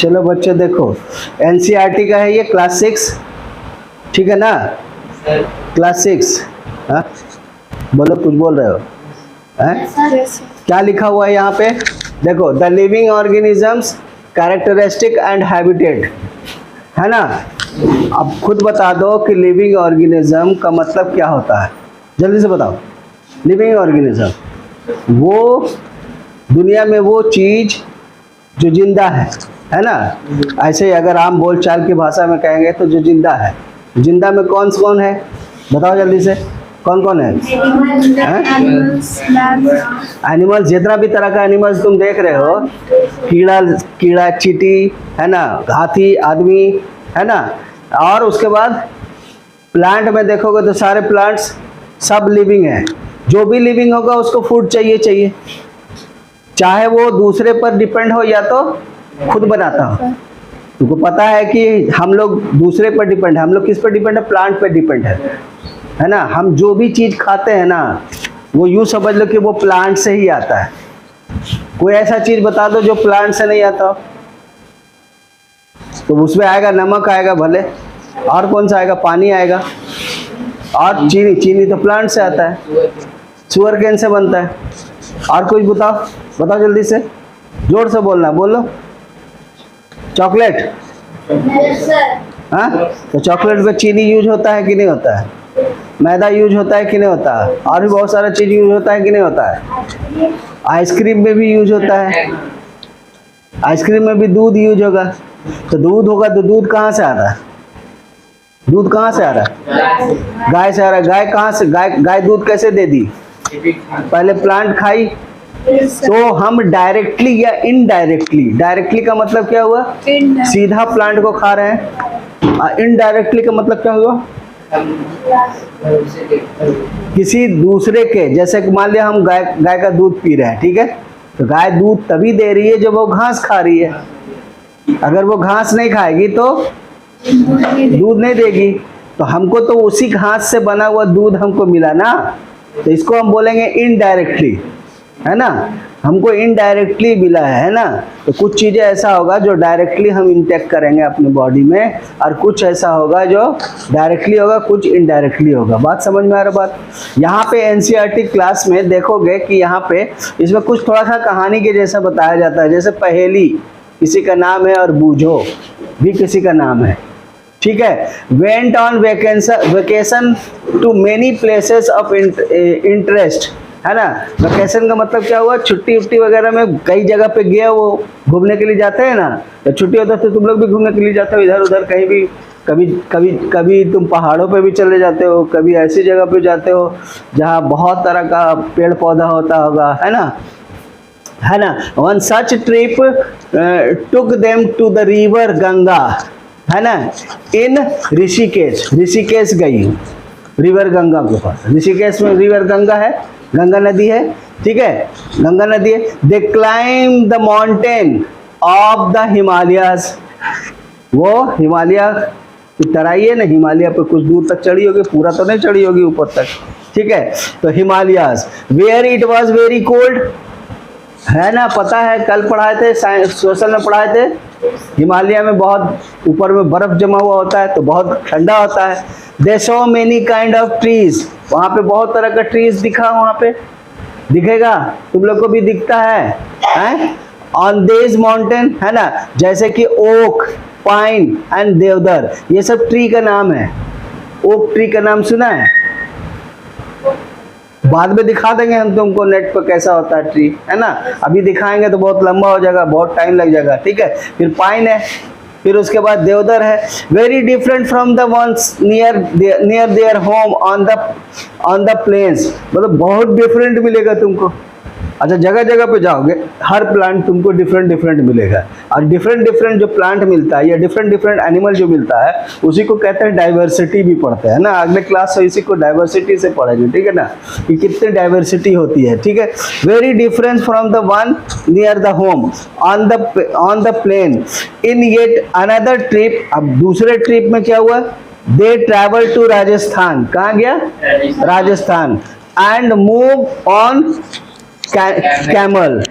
चलो बच्चे देखो, एनसीईआरटी का है ये, क्लास 6, ठीक है ना, क्लास 6। हाँ बोलो, कुछ बोल रहे हो? क्या लिखा हुआ है यहाँ पे? देखो, the living organisms characteristic and habitat, है ना। अब खुद बता दो कि लिविंग ऑर्गेनिज्म का मतलब क्या होता है, जल्दी से बताओ। लिविंग ऑर्गेनिज्म वो दुनिया में वो चीज जो जिंदा है ना। ऐसे ही अगर आम बोलचाल की भाषा में कहेंगे तो जो जिंदा है, जिंदा में कौन कौन है बताओ जल्दी से, कौन कौन है? एनिमल्स, जितना भी तरह का एनिमल्स तुम देख रहे हो, कीड़ा चींटी, है ना, हाथी, आदमी, है ना। और उसके बाद प्लांट में देखोगे तो सारे प्लांट्स सब लिविंग है। जो भी लिविंग होगा उसको फूड चाहिए, चाहे वो दूसरे पर डिपेंड हो या तो खुद बनाता हो। तुमको पता है कि हम लोग दूसरे पर डिपेंड है, हम लोग किस पर डिपेंड है? प्लांट पर डिपेंड है ना। हम जो भी चीज खाते हैं ना, वो यूं समझ लो कि वो प्लांट से ही आता है। कोई ऐसा चीज बता दो जो प्लांट से नहीं आता हो। तो उसमें आएगा नमक आएगा भले, और कौन सा आएगा? पानी आएगा, और चीनी तो प्लांट से आता है, शुगर केन से बनता है। और कुछ बताओ जल्दी से, जोर से बोलना, बोलो। चॉकलेट, हाँ, तो चॉकलेट में चीनी यूज होता है कि नहीं होता है? मैदा यूज होता है कि नहीं होता है? और भी बहुत सारा चीज यूज होता है कि नहीं होता है? आइसक्रीम में भी यूज होता है, आइसक्रीम में भी दूध यूज होगा। तो दूध होगा तो दूध कहाँ से आता है? दूध कहाँ से आ रहा है? गाय से आ रहा है। गाय कहाँ से, गाय दूध कैसे दे दी? पहले प्लांट खाई। तो हम डायरेक्टली या इनडायरेक्टली, डायरेक्टली का मतलब क्या हुआ? सीधा प्लांट को खा रहे हैं। इनडायरेक्टली का मतलब क्या हुआ? किसी दूसरे के, जैसे मान लिया हम गाय का दूध पी रहे हैं, ठीक है, तो गाय दूध तभी दे रही है जब वो घास खा रही है। अगर वो घास नहीं खाएगी तो दूध नहीं देगी। तो हमको तो उसी घास से बना हुआ दूध हमको मिला ना, तो इसको हम बोलेंगे इनडायरेक्टली, है ना। हमको इनडायरेक्टली मिला है ना। तो कुछ चीज़ें ऐसा होगा जो डायरेक्टली हम इंटेक करेंगे अपनी बॉडी में, और कुछ ऐसा होगा जो डायरेक्टली होगा, कुछ इनडायरेक्टली होगा। बात समझ में आ रहा? बात यहाँ पे एनसीईआरटी क्लास में देखोगे कि यहाँ पे इसमें कुछ थोड़ा सा कहानी के जैसा बताया जाता है। जैसे पहेली किसी का नाम है और बूझो भी किसी का नाम है, ठीक है। Went on vacation to many places of interest, है ना। वेकेशन का मतलब क्या हुआ? छुट्टी उट्टी वगैरह में कई जगह पे गया, वो घूमने के लिए जाते हैं ना। तो छुट्टी होता है तो तुम लोग भी घूमने के लिए जाते हो इधर उधर कहीं भी। कभी तुम पहाड़ों पे भी चले जाते हो, कभी ऐसी जगह पे जाते हो जहाँ बहुत तरह का पेड़ पौधा होता होगा, है ना। One such trip took them to the river Ganga, है ना, इन ऋषिकेश गई रिवर गंगा के पास। ऋषिकेश में रिवर गंगा है, गंगा नदी है, ठीक है, गंगा नदी है। They climb the mountain of the Himalayas, वो हिमालय की तराई है ना, हिमालय पे कुछ दूर तक चढ़ी होगी, पूरा तो नहीं चढ़ी होगी ऊपर तक, ठीक है। तो Himalayas where it was very cold, है ना, पता है, कल पढ़ाए थे, सोशल में पढ़ाए थे। हिमालय में बहुत ऊपर में बर्फ जमा हुआ होता है तो बहुत ठंडा होता है। They so many kind of trees, वहाँ पे बहुत तरह का ट्रीज दिखा, वहाँ पे दिखेगा, तुम लोग को भी दिखता है ऑन दिस माउंटेन, है ना। जैसे कि ओक, पाइन एंड देवदार, ये सब ट्री का नाम है। ओक ट्री का नाम सुना है? बाद में दिखा देंगे हम तुमको नेट पर कैसा होता है ट्री, है ना। अभी दिखाएंगे तो बहुत लंबा हो जाएगा, बहुत टाइम लग जाएगा, ठीक है। फिर पाइन है, फिर उसके बाद देवदार है। Very different from the ones near their home on the plains, मतलब बहुत डिफरेंट मिलेगा तुमको। अच्छा, जगह जगह पे जाओगे, हर प्लांट तुमको डिफरेंट मिलेगा। और डिफरेंट जो प्लांट मिलता है या डिफरेंट एनिमल जो मिलता है, उसी को कहते हैं डाइवर्सिटी भी पढ़ते हैं ना। अगले क्लास से इसी को डाइवर्सिटी से पढ़ेंगे, ठीक है ना, कि कितनी डाइवर्सिटी होती है, ठीक है। Very different from the one near the home on the plain in yet another trip. अब दूसरे ट्रिप में क्या हुआ? They travel to Rajasthan. कहाँ गया? Rajasthan. And move on camel,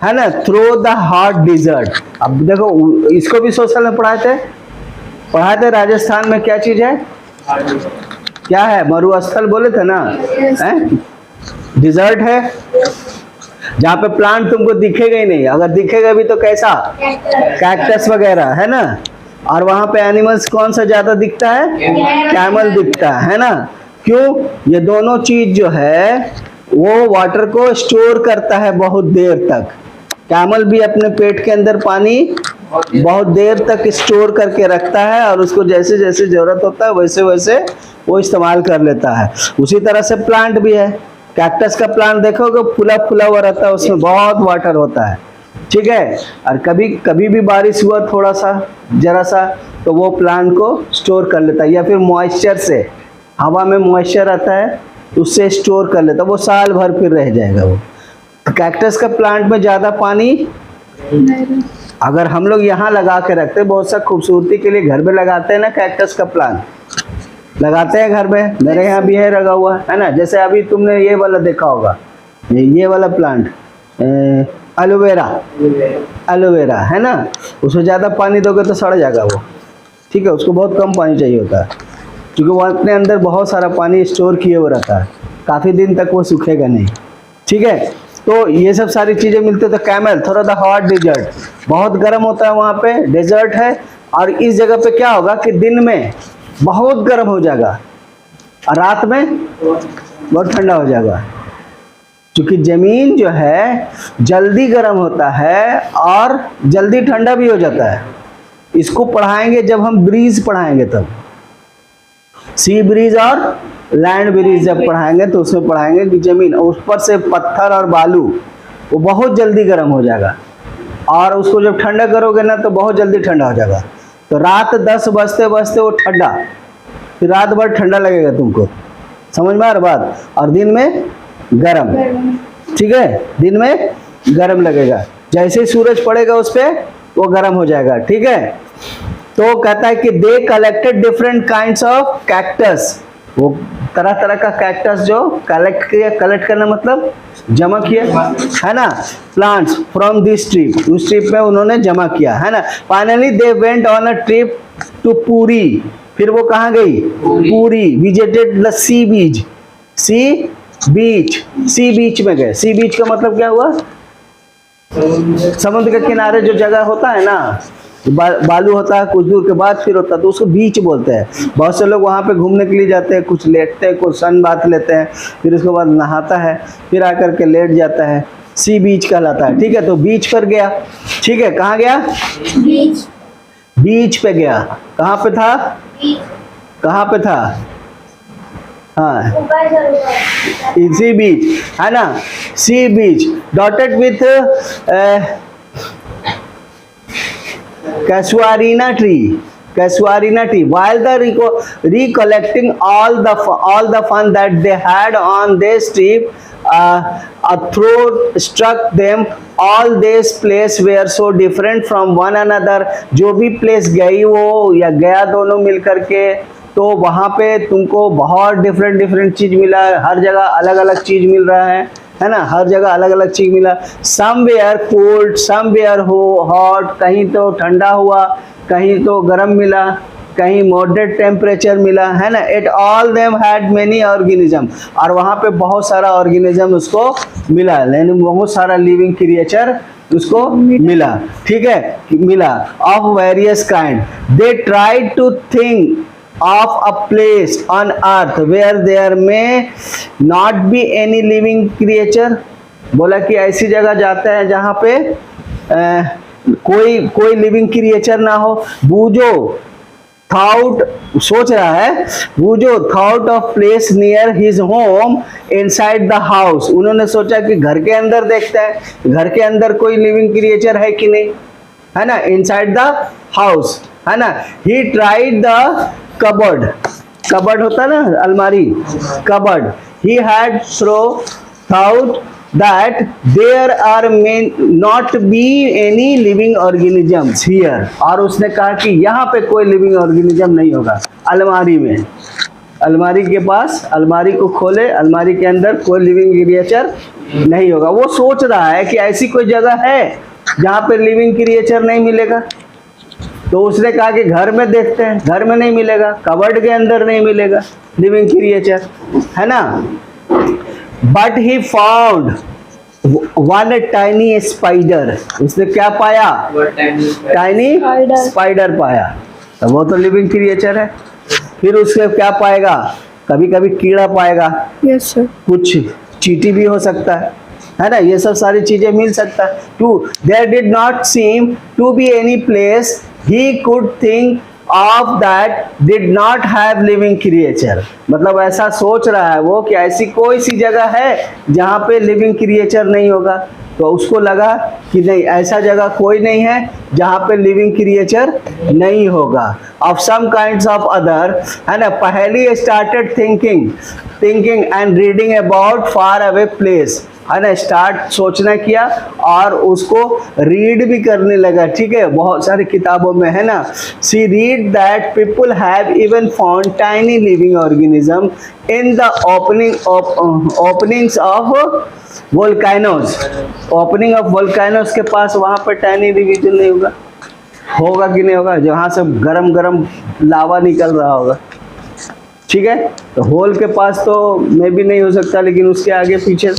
है ना, थ्रो द हॉट डिजर्ट। अब देखो इसको भी सोशल में पढ़ाए थे राजस्थान में क्या चीज है, क्या है, मरुस्थल बोले थे ना, है डिजर्ट है, जहाँ पे प्लांट तुमको दिखेगा ही नहीं, अगर दिखेगा भी तो कैसा, कैक्टस वगैरह, है ना। और वहां पे एनिमल्स कौन सा ज्यादा दिखता है, कैमल दिखता है ना। क्यों, ये दोनों चीज जो है वो वाटर को स्टोर करता है बहुत देर तक। कैमल भी अपने पेट के अंदर पानी बहुत देर तक स्टोर करके रखता है, और उसको जैसे जैसे जरूरत होता है वैसे वैसे वो इस्तेमाल कर लेता है। उसी तरह से प्लांट भी है, कैक्टस का प्लांट देखोगे फूला फूला हुआ रहता है, उसमें बहुत वाटर होता है, ठीक है। और कभी कभी भी बारिश हुआ थोड़ा सा जरा सा, तो वो प्लांट को स्टोर कर लेता है, या फिर मॉइस्चर से, हवा में मॉइस्चर आता है उससे स्टोर कर लेता है, वो साल भर फिर रह जाएगा वो। तो कैक्टस का प्लांट में ज़्यादा पानी, अगर हम लोग यहाँ लगा के रखते हैं, बहुत सा खूबसूरती के लिए घर में लगाते हैं ना, कैक्टस का प्लांट लगाते हैं घर में, मेरे यहाँ भी है लगा हुआ, है ना। जैसे अभी तुमने ये वाला देखा होगा, ये वाला प्लांट एलोवेरा, एलोवेरा है ना, उसमें ज़्यादा पानी दोगे तो सड़ जाएगा वो, ठीक है, उसको बहुत कम पानी चाहिए होता है, क्योंकि वो अपने अंदर बहुत सारा पानी स्टोर किए हुए रहता है, काफ़ी दिन तक वो सूखेगा नहीं, ठीक है। तो ये सब सारी चीज़ें मिलती है। तो कैमल थोड़ा द हॉट डिजर्ट, बहुत गर्म होता है वहाँ पे, डेजर्ट है, और इस जगह पे क्या होगा कि दिन में बहुत गर्म हो जाएगा और रात में बहुत ठंडा हो जाएगा, क्योंकि ज़मीन जो है जल्दी गर्म होता है और जल्दी ठंडा भी हो जाता है। इसको पढ़ाएंगे जब हम ब्रीज पढ़ाएंगे, तब सी ब्रीज और लैंड ब्रीज जब पढ़ाएंगे तो उसमें पढ़ाएंगे कि जमीन उस पर से पत्थर और बालू वो बहुत जल्दी गर्म हो जाएगा, और उसको जब ठंडा करोगे ना तो बहुत जल्दी ठंडा हो जाएगा। तो रात 10 बजते बजते वो ठंडा, फिर रात भर ठंडा लगेगा तुमको, समझ में आ रहा बात, और दिन में गर्म, ठीक है, दिन में गर्म लगेगा, जैसे ही सूरज पड़ेगा उस पर वो गर्म हो जाएगा, ठीक है। तो कहता है कि they collected different kinds of cactus, वो तरह तरह का कैक्टस जो कलेक्ट किया, कलेक्ट करना मतलब जमा किया, है ना, प्लांट्स फ्रॉम दिस ट्रिप, उस ट्रिप में उन्होंने जमा किया, है ना। Finally they went on a trip to Puri, फिर वो कहाँ गई, Puri, visited the sea beach, sea beach, sea beach में गए। सी बीच का मतलब क्या हुआ, समुद्र के किनारे जो जगह होता है ना, बालू होता है, कुछ दूर के बाद फिर होता है, तो उसको बीच बोलते हैं। बहुत से लोग वहाँ पे घूमने के लिए जाते हैं, कुछ लेटते हैं, कुछ सन बात लेते हैं, फिर उसके बाद नहाता है, फिर आकर के लेट जाता है, सी बीच कहलाता है, ठीक है। तो बीच पर गया, ठीक है, कहाँ गया, बीच, बीच पे गया, कहाँ पे था, कहाँ पे था, हाँ सी बीच, है ना, sea beach dotted with casuarina tree, while the recollecting all the fun that they had on this trip, a thought struck them, all these places were so different from one another। जो भी place गई वो या गया दोनों मिल करके, तो वहाँ पे तुमको बहुत डिफरेंट चीज मिला, हर जगह अलग अलग चीज मिल रहा है ना, हर जगह अलग अलग चीज मिला। समवेयर कोल्ड, समवेयर हॉट, कहीं तो ठंडा हुआ, कहीं तो गर्म मिला, कहीं मॉडरेट टेम्परेचर मिला, है ना। It all them had many organism, और वहाँ पे बहुत सारा ऑर्गेनिज्म उसको मिला, यानी बहुत सारा लिविंग क्रिएचर उसको मिला, ठीक है, मिला, of various kind. They tried to think of a place on earth where there may not be any living creature, बोला कि ऐसी जगह जाते हैं जहाँ पे कोई लिविंग क्रिएचर ना हो। बूझो थॉट, सोच रहा है, Boojho thought of place near his home inside the house, उन्होंने सोचा कि घर के अंदर देखते हैं, घर के अंदर कोई लिविंग क्रिएचर है कि नहीं, है ना, इनसाइड द हाउस, है ना। He tried the cupboard, cupboard होता है ना अलमारी, cupboard. He had thought that there are may not be any living organisms here, और उसने कहा कि यहाँ पे कोई लिविंग ऑर्गेनिज्म नहीं होगा। अलमारी में, अलमारी के पास, अलमारी को खोले, अलमारी के अंदर कोई लिविंग क्रिएचर नहीं होगा। वो सोच रहा है कि ऐसी कोई जगह है जहाँ पे लिविंग क्रिएचर नहीं मिलेगा, तो उसने कहा कि घर में देखते हैं, घर में नहीं मिलेगा, कबर्ड के अंदर नहीं मिलेगा लिविंग क्रिएचर, है ना। But he found one tiny spider, उसने क्या पाया, टाइनी स्पाइडर पाया, तो वो तो लिविंग क्रिएचर है। फिर उससे क्या पाएगा, कभी कभी कीड़ा पाएगा, यस सर, कुछ चींटी भी हो सकता है ना, ये सब सारी चीजें मिल सकता है। To there did not seem to be any place he could think of that did not have living creature, मतलब ऐसा सोच रहा है वो कि ऐसी कोई सी जगह है जहाँ पे लिविंग क्रिएचर नहीं होगा, तो उसको लगा कि नहीं, ऐसा जगह कोई नहीं है जहाँ पे लिविंग क्रिएचर नहीं होगा। Of some kinds of other, है ना, Paheli started thinking and reading about far away place, है ना, स्टार्ट सोचना किया और उसको रीड भी करने लगा, ठीक है, बहुत सारी किताबों में, है ना। She read that people have even found tiny living organism in the openings of volcanoes, opening of volcanoes के पास वहाँ पर टाइनी डिवीजन नहीं होगा, होगा कि नहीं होगा, जहाँ से गरम गरम लावा निकल रहा होगा, ठीक है। तो होल के पास तो मे भी नहीं हो सकता, लेकिन उसके आगे पीछे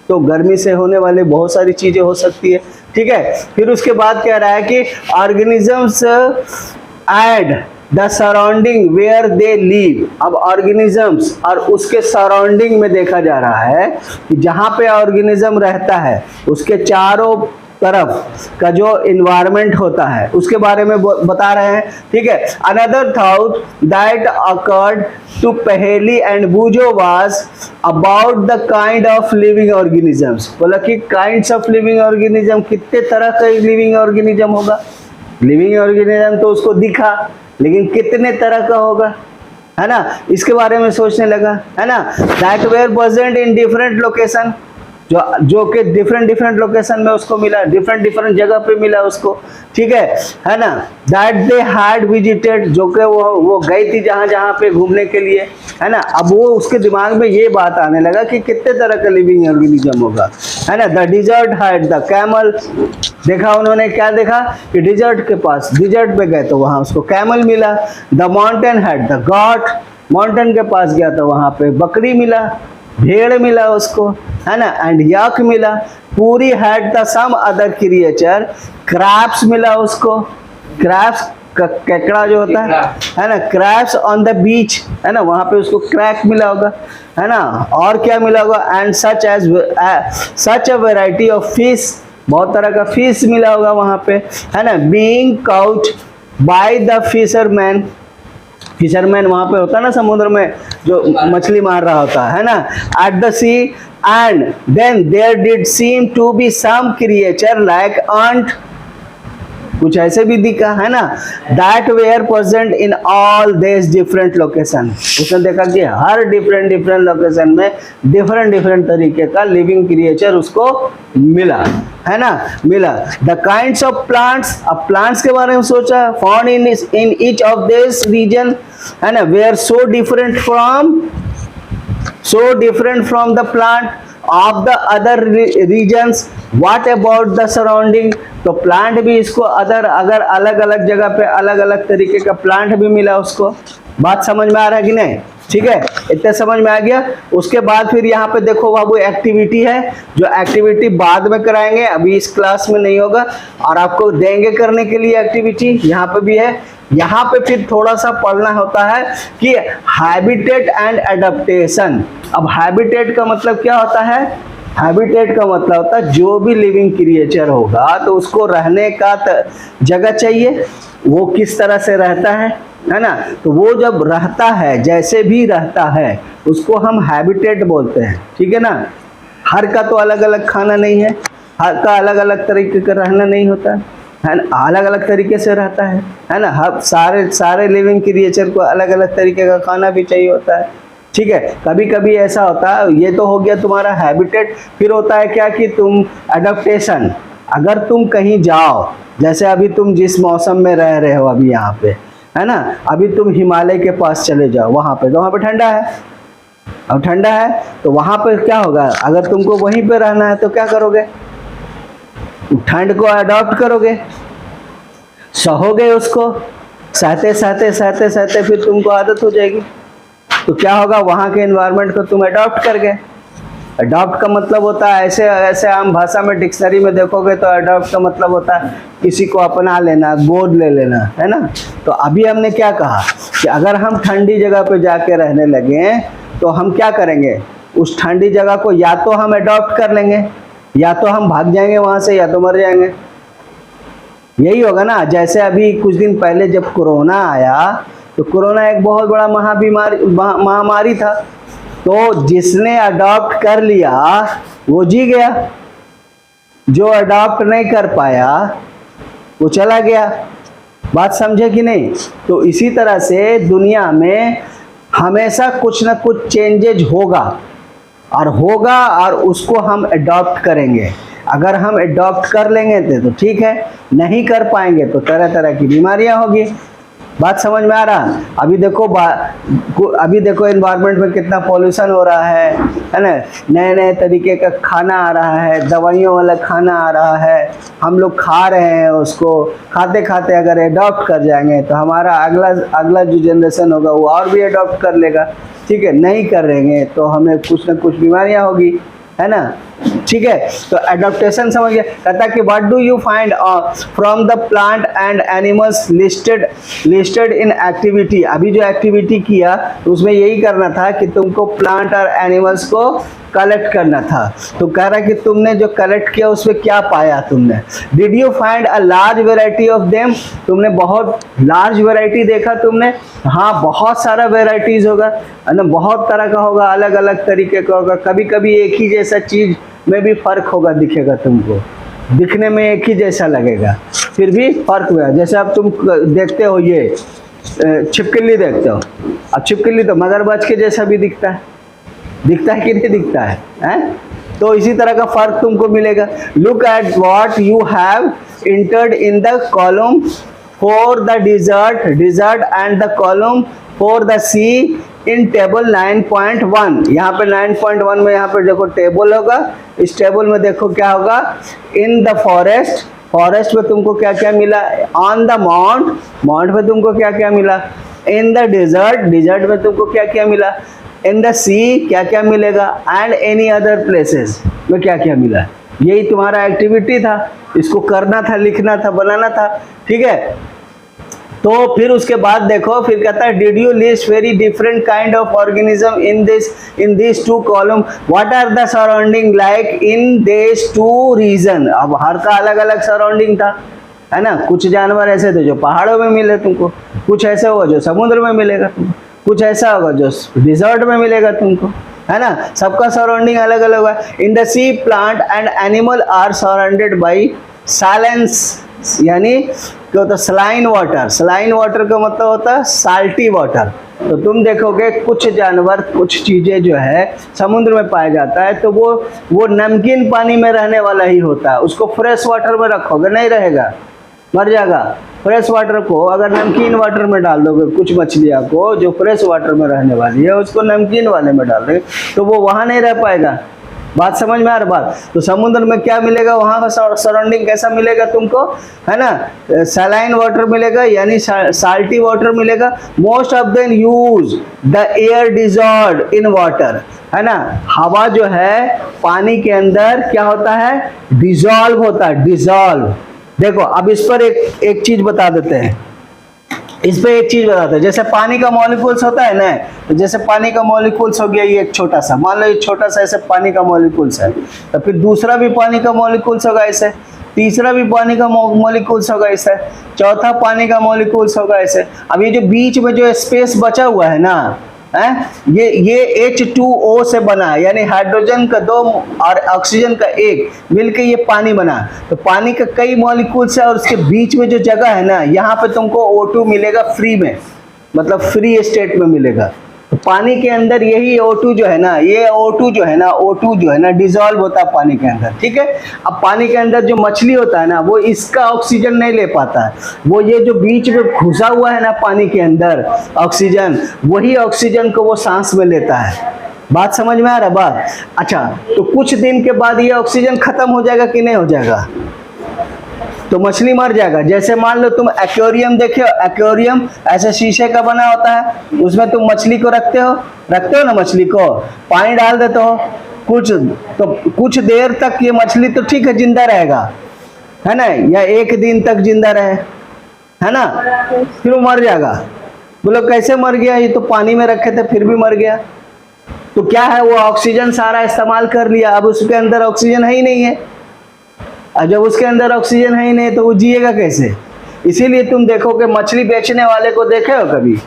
तो गर्मी से होने वाले बहुत सारी चीजें हो सकती है, ठीक है। फिर उसके बाद कह रहा है कि organisms and the surrounding where they live, अब ऑर्गेनिजम्स और उसके सराउंडिंग में देखा जा रहा है कि जहाँ पे ऑर्गेनिज्म रहता है उसके चारों तरफ का जो इन्वायरमेंट होता है उसके बारे में बता रहे हैं, ठीक है। Another thought that occurred to Paheli and Boojho was about the kind of living organisms, बोला कि काइंड्स ऑफ लिविंग ऑर्गेनिज्म, कितने तरह का लिविंग ऑर्गेनिज्म होगा, लिविंग ऑर्गेनिज्म तो उसको दिखा, लेकिन कितने तरह का होगा, है ना, इसके बारे में सोचने लगा, है ना। That were present in different location, जो कि डिफरेंट लोकेशन में उसको मिला, डिफरेंट जगह पे मिला उसको, ठीक है ना। दैट दे हैड विजिटेड, जो कि वो गई थी जहाँ पे घूमने के लिए, है ना। अब वो उसके दिमाग में ये बात आने लगा कि कितने तरह का लिविंग ऑर्गेनिज्म होगा, है ना। The dessert had the camel, देखा उन्होंने, क्या देखा कि डिजर्ट के पास, डिजर्ट पे गए तो वहाँ उसको कैमल मिला। The mountain had the got, mountain के पास गया तो वहाँ पे बकरी मिला, भेड़ मिला उसको, है ना। एंड याक मिला। Puri had the some other creature, crabs मिला उसको, क्रैब्स केकड़ा जो होता है ना, क्रैब्स ऑन द बीच, है ना, वहाँ पे उसको क्रैक मिला होगा, है ना। और क्या मिला होगा, and such a variety of fish, बहुत तरह का फिश मिला होगा वहाँ पे, है ना। Being cout by the fisherman, fisherman वहाँ पे होता है ना समुद्र में जो मछली मार रहा होता है ना, at the sea. And then there did seem to be some creature like ant, कुछ ऐसे भी दिखा, है ना। That were present in all this different location, उसने देखा कि हर डिफरेंट लोकेशन में डिफरेंट तरीके का लिविंग क्रिएचर उसको मिला, है ना, मिला। द काइंड्स ऑफ प्लांट्स, अब प्लांट्स के बारे में सोचा, found in each of this region, है ना, were so different from the plant of the other regions. What about the surrounding, तो प्लांट भी इसको अगर अलग अलग जगह पे अलग अलग तरीके का प्लांट भी मिला उसको। बात समझ में आ रहा है कि नहीं, ठीक है, इतना समझ में आ गया। उसके बाद फिर यहाँ पे देखो बाबू एक्टिविटी है, जो एक्टिविटी बाद में कराएंगे, अभी इस क्लास में नहीं होगा, और आपको देंगे करने के लिए एक्टिविटी, यहाँ पे भी है। यहाँ पे फिर थोड़ा सा पढ़ना होता है कि हैबिटेट एंड एडेप्टेशन। अब हैबिटेट का मतलब क्या होता है, हैबिटेट का मतलब होता है जो भी लिविंग क्रिएचर होगा तो उसको रहने का जगह चाहिए, वो किस तरह से रहता है ना। तो वो जब रहता है, जैसे भी रहता है, उसको हम हैबिटेट बोलते हैं, ठीक है ना। हर का तो अलग अलग खाना नहीं है, हर का अलग अलग तरीके का रहना नहीं होता है ना, अलग अलग तरीके से रहता है ना। हर सारे लिविंग क्रिएचर को अलग अलग तरीके का खाना भी चाहिए होता है, ठीक है। कभी कभी ऐसा होता है, ये तो हो गया तुम्हारा हैबिटेट। फिर होता है क्या कि तुम एडेप्टेशन, अगर तुम कहीं जाओ, जैसे अभी तुम जिस मौसम में रह रहे हो अभी यहाँ पे, है ना, अभी तुम हिमालय के पास चले जाओ, वहाँ पे तो वहाँ पे ठंडा है, अब ठंडा है तो वहां पर क्या होगा, अगर तुमको वहीं पे रहना है तो क्या करोगे, ठंड को अडॉप्ट करोगे, सहोगे उसको, सहते सहते सहते सहते फिर तुमको आदत हो जाएगी। तो क्या होगा, वहाँ के एनवायरनमेंट को तुम अडॉप्ट कर गए। अडॉप्ट का मतलब होता है, ऐसे ऐसे आम भाषा में डिक्शनरी में देखोगे तो अडॉप्ट का मतलब होता है किसी को अपना लेना, गोद ले लेना, है ना। तो अभी हमने क्या कहा कि अगर हम ठंडी जगह पे जाके रहने लगे तो हम क्या करेंगे, उस ठंडी जगह को या तो हम अडॉप्ट कर लेंगे, या तो हम भाग जाएंगे वहाँ से, या तो मर जाएंगे। यही होगा ना। जैसे अभी कुछ दिन पहले जब कोरोना आया तो कोरोना एक बहुत बड़ा महामारी था, तो जिसने अडॉप्ट कर लिया वो जी गया, जो अडॉप्ट नहीं कर पाया वो चला गया। बात समझे कि नहीं। तो इसी तरह से दुनिया में हमेशा कुछ ना कुछ चेंजेज होगा और उसको हम अडॉप्ट करेंगे। अगर हम अडॉप्ट कर लेंगे तो ठीक है, नहीं कर पाएंगे तो तरह तरह की बीमारियां होगी। बात समझ में आ रहा। अभी देखो एनवायरनमेंट में कितना पॉल्यूशन हो रहा है ना। नए नए तरीके का खाना आ रहा है, दवाइयों वाला खाना आ रहा है, हम लोग खा रहे हैं। उसको खाते खाते अगर अडॉप्ट कर जाएंगे तो हमारा अगला जो जनरेशन होगा वो और भी अडॉप्ट कर लेगा। ठीक है, नहीं करेंगे तो हमें कुछ ना कुछ बीमारियां होगी, है ना। ठीक है, तो एडॉप्टेशन समझ गया। कहता कि what do you find from the plant and animals listed in activity. अभी जो एक्टिविटी किया तो उसमें यही करना था कि तुमको प्लांट और एनिमल्स को कलेक्ट करना था। तो कह रहा है कि तुमने जो कलेक्ट किया उसमें क्या पाया तुमने। Did you find a large variety of them. तुमने बहुत लार्ज वेराइटी देखा तुमने। हाँ, बहुत सारा वेराइटीज होगा, है ना, बहुत तरह का होगा, अलग अलग तरीके का होगा। कभी कभी एक ही जैसा चीज में भी फर्क होगा, दिखेगा तुमको, दिखने में एक ही जैसा लगेगा फिर भी फर्क हुआ। जैसे अब तुम देखते हो ये छिपकली देखते हो, अब छिपकली तो मगरमच्छ के जैसा भी दिखता है कि नहीं दिखता है, हैं? तो इसी तरह का फर्क तुमको मिलेगा। Look at what you have entered in the column for the desert and the column for the sea in table 9.1। यहाँ पे 9.1 में यहाँ पे देखो टेबल होगा, इस टेबल में देखो क्या होगा। इन द फॉरेस्ट में तुमको क्या क्या मिला, ऑन द माउंट में तुमको क्या क्या मिला, इन द डिजर्ट में तुमको क्या क्या मिला, इन द सी क्या क्या मिलेगा, एंड एनी अदर प्लेसेस में क्या क्या मिला। यही तुम्हारा एक्टिविटी था, इसको करना था, लिखना था, बनाना था। ठीक है, तो फिर उसके बाद देखो, फिर कहता है did you list very different kind of organism in this two column, what are the surrounding like in this two region. अब हर का अलग अलग सराउंडिंग था, है ना। कुछ जानवर ऐसे थे जो पहाड़ों में मिले तुमको, कुछ ऐसा होगा जो समुद्र में मिलेगा तुमको, कुछ ऐसा होगा जो डिजर्ट में मिलेगा तुमको, है ना। सबका सराउंडिंग अलग अलग है। In the sea plant and animal are surrounded by silence, यानी क्या होता है, सलाइन वाटर का मतलब होता है साल्टी वाटर। तो तुम देखोगे कुछ जानवर, कुछ चीजें जो है समुद्र में पाया जाता है तो वो नमकीन पानी में रहने वाला ही होता है। उसको फ्रेश वाटर में रखोगे नहीं रहेगा, मर जाएगा। फ्रेश वाटर को अगर नमकीन वाटर में डाल दोगे, कुछ मछलियाँ को जो फ्रेश वाटर में रहने वाली है उसको नमकीन वाले में डाल दोगे तो वो वहाँ नहीं रह पाएगा। बात समझ में आ रहा बात। तो समुद्र में क्या मिलेगा, वहाँ का सराउंडिंग कैसा मिलेगा तुमको, है ना। सलाइन वाटर मिलेगा, यानी साल्टी वाटर मिलेगा। Most of them use the air dissolved in water, है ना। हवा जो है पानी के अंदर क्या होता है, डिजॉल्व होता है, डिजॉल्व। देखो अब इस पर एक चीज बता देते हैं, इस पे एक चीज बताते हैं। जैसे पानी का मॉलिक्यूल्स होता है ना, तो जैसे पानी का मॉलिक्यूल्स हो गया ये एक छोटा सा, मान लो ये छोटा सा ऐसे पानी का मॉलिक्यूल्स है, तो फिर दूसरा भी पानी का मॉलिक्यूल्स होगा ऐसे, तीसरा भी पानी का मॉलिक्यूल्स होगा ऐसे, चौथा पानी का मॉलिक्यूल्स होगा ऐसे। अब ये जो बीच में जो स्पेस बचा हुआ है ना, ये H2O से बना है, यानी हाइड्रोजन का 2 और ऑक्सीजन का 1 मिलके ये पानी बना। तो पानी का कई मॉलिक्यूल्स है और उसके बीच में जो जगह है ना, यहाँ पे तुमको O2 मिलेगा फ्री में, मतलब फ्री स्टेट में मिलेगा। तो पानी के अंदर यही O2 जो है ना, ये O2 जो है ना डिजॉल्व होता है पानी के अंदर। ठीक है, अब पानी के अंदर जो मछली होता है ना, वो इसका ऑक्सीजन नहीं ले पाता है, वो ये जो बीच में घुसा हुआ है ना पानी के अंदर ऑक्सीजन, वही ऑक्सीजन को वो सांस में लेता है। बात समझ में आ रहा है बात? अच्छा, तो कुछ दिन के बाद ये ऑक्सीजन खत्म हो जाएगा कि नहीं हो जाएगा? तो मछली मर जाएगा। जैसे मान लो तुम एक्वेरियम देखे हो, एक्वेरियम ऐसे शीशे का बना होता है, उसमें तुम मछली को रखते हो ना, मछली को पानी डाल देते हो कुछ देर तक ये मछली तो ठीक है जिंदा रहेगा, है ना, या एक दिन तक जिंदा रहे, है ना, फिर वो मर जाएगा। बोलो कैसे मर गया? ये तो पानी में रखे थे फिर भी मर गया। तो क्या है, वो ऑक्सीजन सारा इस्तेमाल कर लिया, अब उसके अंदर ऑक्सीजन है ही नहीं है। और जब उसके अंदर ऑक्सीजन है ही नहीं तो वो जिएगा कैसे? इसीलिए तुम देखो कि मछली बेचने वाले को देखे हो कभी?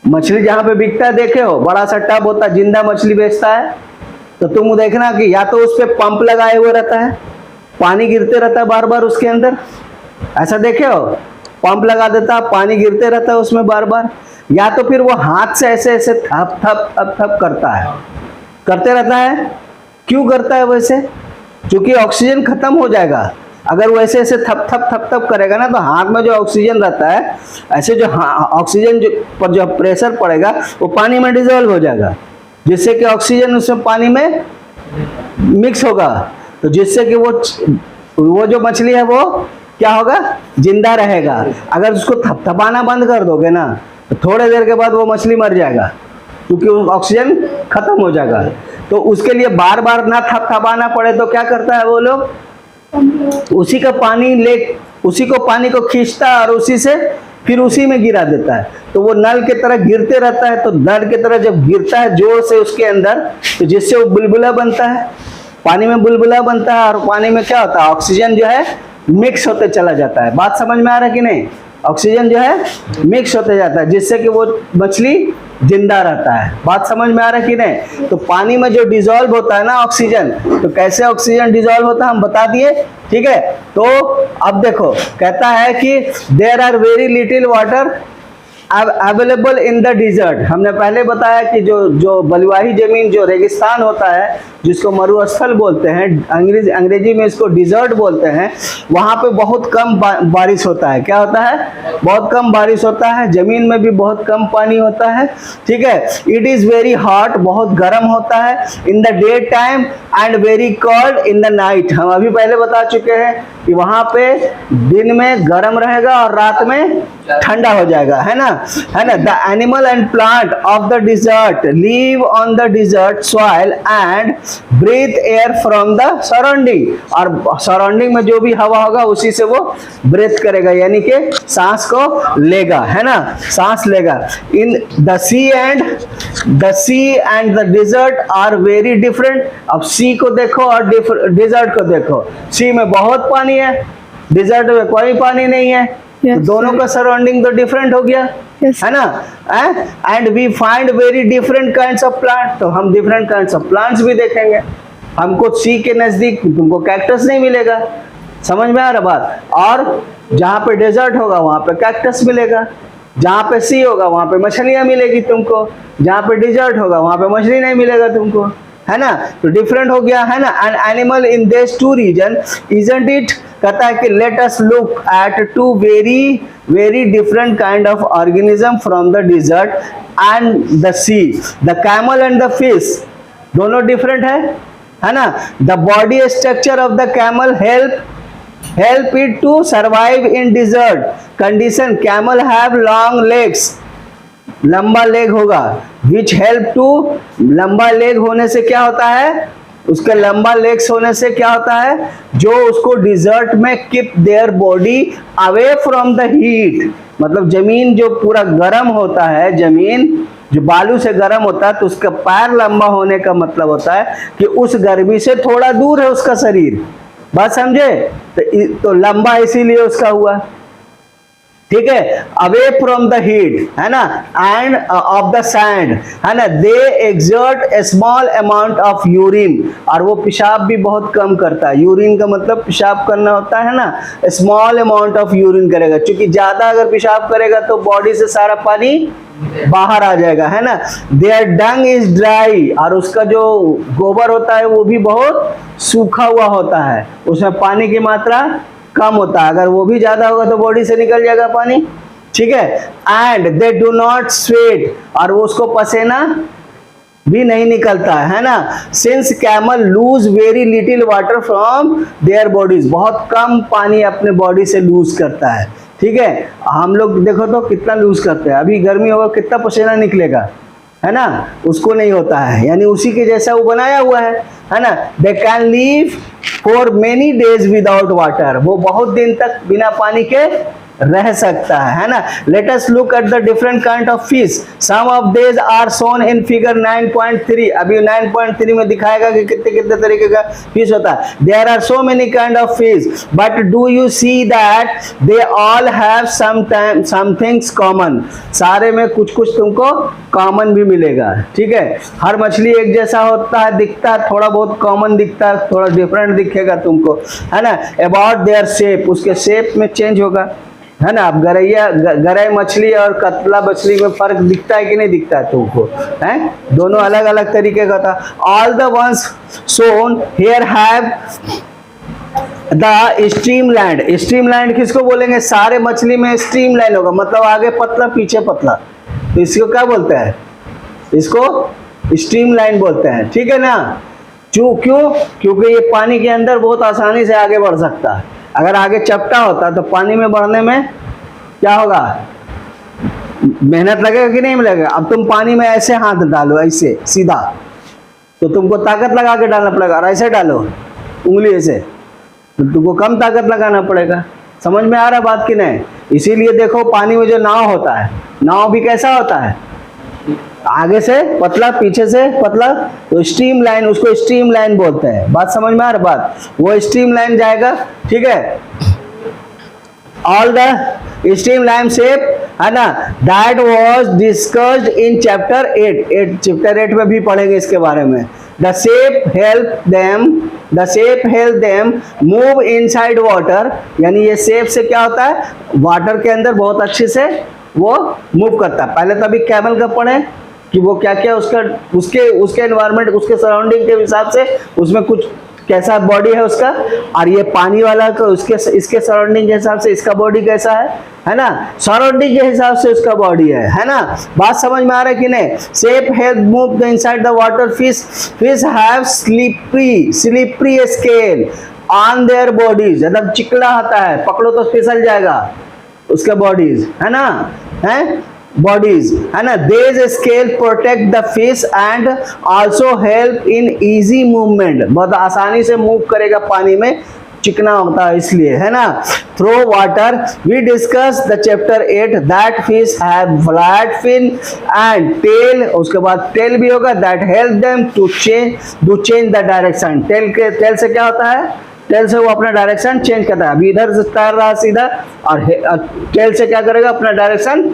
मछली जहाँ पे बिकता है देखे हो, बड़ा सा टब होता है, जिंदा मछली बेचता है, तो तुम देखना कि या तो उस पर पंप लगाए हुए रहता है, पानी गिरते रहता है बार बार उसके अंदर, ऐसा देखे हो? पंप लगा देता है, पानी गिरते रहता है उसमें बार बार, या तो फिर वो हाथ से ऐसे ऐसे थप थप थप थप करते रहता है। क्यों करता है वैसे? क्योंकि ऑक्सीजन खत्म हो जाएगा। अगर वो ऐसे ऐसे थप थप थप थप करेगा ना, तो हाथ में जो ऑक्सीजन रहता है, ऐसे जो ऑक्सीजन पर जो प्रेशर पड़ेगा वो पानी में डिजोल्व हो जाएगा, जिससे कि ऑक्सीजन उसमें पानी में मिक्स होगा, तो जिससे कि वो जो मछली है वो क्या होगा, जिंदा रहेगा। अगर उसको थपथपाना बंद कर दोगे ना, तो थोड़े देर के बाद वो मछली मर जाएगा, क्योंकि ऑक्सीजन खत्म हो जाएगा। तो उसके लिए बार बार ना थपथपाना पड़े तो क्या करता है वो लोग, उसी को पानी को खींचता है और उसी से फिर उसी में गिरा देता है। तो वो नल की तरह गिरते रहता है, तो नल की तरह जब गिरता है जोर से उसके अंदर, तो जिससे वो बुलबुला बनता है, पानी में बुलबुला बनता है, और पानी में क्या होता है, ऑक्सीजन जो है मिक्स होते चला जाता है। बात समझ में आ रहा है कि नहीं? ऑक्सीजन जो है मिक्स होते जाता है, जिससे कि वो मछली जिंदा रहता है। बात समझ में आ रहा है कि नहीं? तो पानी में जो डिजोल्व होता है ना ऑक्सीजन, तो कैसे ऑक्सीजन डिजोल्व होता है हम बता दिए, ठीक है। तो अब देखो, कहता है कि there are very little water available in the desert. हमने पहले बताया कि जो बलुआही जमीन, जो रेगिस्तान होता है, जिसको मरुस्थल बोलते हैं, अंग्रेजी में इसको डिजर्ट बोलते हैं, वहाँ पे बहुत कम बारिश होता है। क्या होता है? बहुत कम बारिश होता है, जमीन में भी बहुत कम पानी होता है, ठीक है। इट इज़ वेरी हॉट, बहुत गर्म होता है in the day time and very cold in the night. हम अभी पहले बता चुके हैं कि वहाँ पे दिन में गर्म रहेगा और रात में ठंडा हो जाएगा, है ना, है ना। The animal and plant of the desert live on the desert soil and breathe air from the surrounding. और सराउंडिंग में जो भी हवा होगा उसी से वो ब्रीथ करेगा, यानी कि सांस को लेगा, है ना, सांस लेगा। In the sea and the desert are very different. अब सी को देखो और डिजर्ट को देखो। सी में बहुत पानी है, डिजर्ट में कोई पानी नहीं है, तो दोनों का सराउंडिंग तो डिफरेंट हो गया, है ना। And we find very different kinds of plant. तो हम डिफरेंट काइंड्स ऑफ प्लांट्स भी देखेंगे। हमको सी के नजदीक तुमको कैक्टस नहीं मिलेगा, समझ में आ रहा बात। और जहाँ पे डेजर्ट होगा वहाँ पे कैक्टस मिलेगा, जहाँ पे सी होगा वहाँ पे मछलियाँ मिलेगी तुमको, जहाँ पे डिजर्ट होगा वहाँ पे मछली नहीं मिलेगा तुमको, है ना। तो डिफरेंट हो गया, है ना। And animal in this two region isn't it. कहता है कि let us look at two very different kind of organism from the desert and the sea. The camel and the fish दोनों डिफरेंट है ना। The body structure of the camel help it to survive in desert condition. Camel have long legs, लंबा leg होगा, which help to, लंबा leg होने से क्या होता है, उसके लंबा लेग्स होने से क्या होता है, जो उसको डिजर्ट में keep their body away from the heat. मतलब जमीन जो पूरा गर्म होता है, जमीन जो बालू से गर्म होता है, तो उसका पैर लंबा होने का मतलब होता है कि उस गर्मी से थोड़ा दूर है उसका शरीर। बात समझे? तो लंबा इसीलिए उसका हुआ, ठीक है, अवे फ्रॉम द हीट, है ना, एंड ऑफ द सैंड, है ना। They excrete a small amount of urine, और वो पेशाब भी बहुत कम करता है। यूरिन का मतलब पेशाब करना होता है ना, स्मॉल अमाउंट ऑफ यूरिन करेगा, क्योंकि ज्यादा अगर पेशाब करेगा तो बॉडी से सारा पानी बाहर आ जाएगा, है ना। देयर डंग इज ड्राई, और उसका जो गोबर होता है वो भी बहुत सूखा हुआ होता है, उसमें पानी की मात्रा कम होता है। अगर वो भी ज्यादा होगा तो बॉडी से निकल जाएगा पानी, ठीक है। And they do not sweat, और वो उसको पसीना भी नहीं निकलता है ना। Since camel lose very little water from their bodies, बहुत कम पानी अपने बॉडी से लूज करता है, ठीक है। हम लोग देखो तो कितना लूज करते हैं, अभी गर्मी होगा कितना पसीना निकलेगा, है ना, उसको नहीं होता है, यानी उसी के जैसा वो बनाया हुआ है ना। They can leave for many days without water, वो बहुत दिन तक बिना पानी के रह सकता है ना। Let us look at the different kind of fish, some of these are shown in figure 9.3, अभी 9.3 में दिखाएगा कि कितने कितने तरीके का फिश होता है। There are so many kind of fish but do you see that they all have some things common, सारे में कुछ कुछ तुमको कॉमन भी मिलेगा, ठीक है। हर मछली एक जैसा होता है, दिखता है, थोड़ा बहुत कॉमन दिखता है, थोड़ा डिफरेंट दिखेगा तुमको, है ना। अबाउट देयर शेप, उसके शेप में चेंज होगा, है ना। अब गरई मछली और कतला मछली में फर्क दिखता है कि नहीं दिखता है तुमको, हैं, दोनों अलग अलग तरीके का था। All the ones shown here have the streamline, streamline किसको बोलेंगे, सारे मछली में स्ट्रीमलाइन होगा, मतलब आगे पतला पीछे पतला, तो इसको क्या बोलते हैं, इसको स्ट्रीमलाइन बोलते हैं, ठीक है ना। क्यों, क्योंकि ये पानी के अंदर बहुत आसानी से आगे बढ़ सकता है। अगर आगे चपटा होता तो पानी में बढ़ने में क्या होगा, मेहनत लगेगा कि नहीं लगेगा। अब तुम पानी में ऐसे हाथ डालो, ऐसे सीधा, तो तुमको ताकत लगा के डालना पड़ेगा, और ऐसे डालो उंगली ऐसे, तो तुमको कम ताकत लगाना पड़ेगा। समझ में आ रहा बात कि नहीं। इसीलिए देखो पानी में जो नाव होता है, नाव भी कैसा होता है, आगे से पतला पीछे से पतला, तो स्ट्रीम लाइन, उसको स्ट्रीम लाइन बोलते हैं। बात समझ में आ रहा बात, वो स्ट्रीम लाइन जाएगा, ठीक है। All the stream line shape, है ना, that was discussed in chapter 8, chapter 8 में भी पढ़ेंगे इसके बारे में। The shape help them move inside water, यानी ये शेप से क्या होता है, वाटर के अंदर बहुत अच्छे से वो मूव करता है। पहले तो अभी कैमल का पढ़े कि वो क्या क्या उसके एनवायरनमेंट, उसके सराउंडिंग के हिसाब से उसमें कुछ कैसा बॉडी है उसका, और ये पानी वाला को इसके सराउंडिंग के हिसाब से इसका बॉडी कैसा है ना, सराउंडिंग के हिसाब से उसका बॉडी है ना। बात समझ में आ रहा है कि नहीं। Shape help move the inside the water, fish have slippery scale on their bodies, मतलब चिकना होता है, पकड़ो तो फिसल जाएगा उसका बॉडीज, है ना, है बॉडीज, है ना। देज scale protect the fish and also help in easy movement, बहुत आसानी से मूव करेगा पानी में, चिकना होता है इसलिए, है ना। Through water we discuss the chapter 8 that fish have flat fin and tail, उसके बाद टेल भी होगा, that help them to change the direction. Tail से क्या होता है, टेल से वो अपना डायरेक्शन चेंज करता है। अभी इधर से तैर रहा सीधा, और टेल से क्या करेगा, अपना डायरेक्शन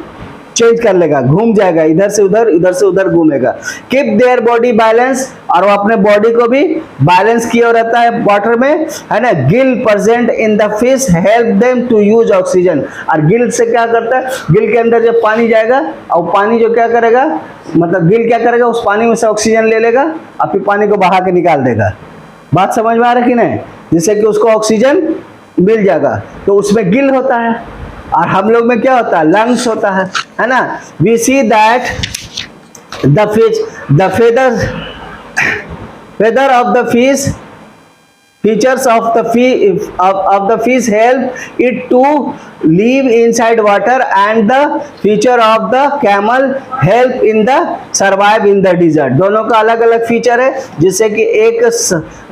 चेंज कर लेगा, घूम जाएगा, इधर से उधर घूमेगा। कीप देयर बॉडी बैलेंस, और वो अपने बॉडी को भी बैलेंस किया रहता है वाटर में, है ना। Gill present in the fish help them to use oxygen, और गिल से क्या करता है, गिल के अंदर जब पानी जाएगा, और पानी जो क्या करेगा, मतलब गिल क्या करेगा, उस पानी में से ऑक्सीजन ले लेगा और फिर पानी को बहा के निकाल देगा। बात समझ में आ रहा है कि नहीं, जिससे कि उसको ऑक्सीजन मिल जाएगा, तो उसमें गिल होता है। और हम लोग में क्या होता है, लंग्स होता है ना। We see that the feather of the fish, features of the fish help it to live inside water, and the feature of the camel help in the survive in the desert। दोनों का अलग अलग feature है, जिससे कि एक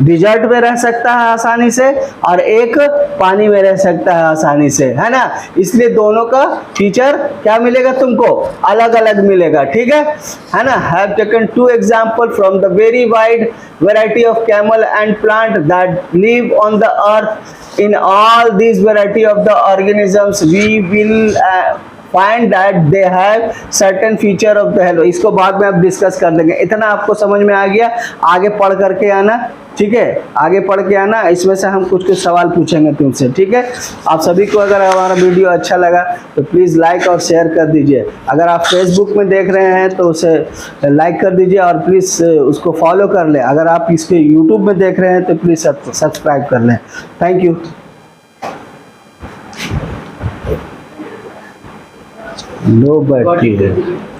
dessert में रह सकता है आसानी से, और एक पानी में रह सकता है आसानी से, है ना। इसलिए दोनों का फीचर क्या मिलेगा तुमको, अलग अलग मिलेगा, ठीक है ना। Have taken 2 example from the very wide variety of camel and plant that live on the earth। in all these variety of the organisms we will find that they have certain feature of the health। इसको बाद में आप discuss कर लेंगे। इतना आपको समझ में आ गया, आगे पढ़ करके आना, ठीक है, आगे पढ़ के आना। इसमें से हम कुछ सवाल पूछेंगे तुमसे, ठीक है। आप सभी को अगर हमारा वीडियो अच्छा लगा तो प्लीज़ लाइक और शेयर कर दीजिए। अगर आप फेसबुक में देख रहे हैं तो उसे लाइक कर दीजिए, और प्लीज़ उसको फॉलो कर लें। अगर आप इसके यूट्यूब में देख रहे हैं तो प्लीज़ सब्सक्राइब कर लें। Thank you. Low battery.